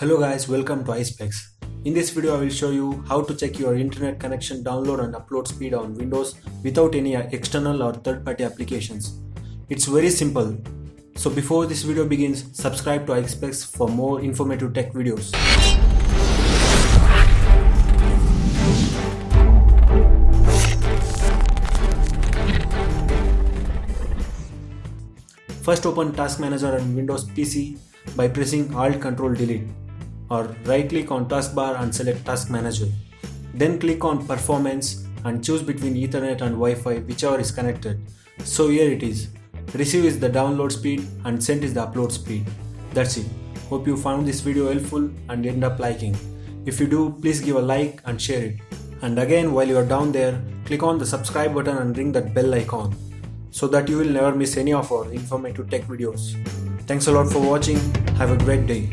Hello guys, welcome to iSpecs. In this video I will show you how to check your internet connection download and upload speed on Windows without any external or third-party applications. It's very simple. So before this video begins, subscribe to iSpecs for more informative tech videos. First open Task Manager on Windows PC by pressing Alt-Control-Delete, or right-click on taskbar and select Task Manager. Then click on Performance and choose between Ethernet and Wi-Fi, whichever is connected. So here it is. Receive is the download speed and send is the upload speed. That's it. Hope you found this video helpful and end up liking. If you do, please give a like and share it. And again, while you are down there, click on the subscribe button and ring that bell icon so that you will never miss any of our informative tech videos. Thanks a lot for watching. Have a great day.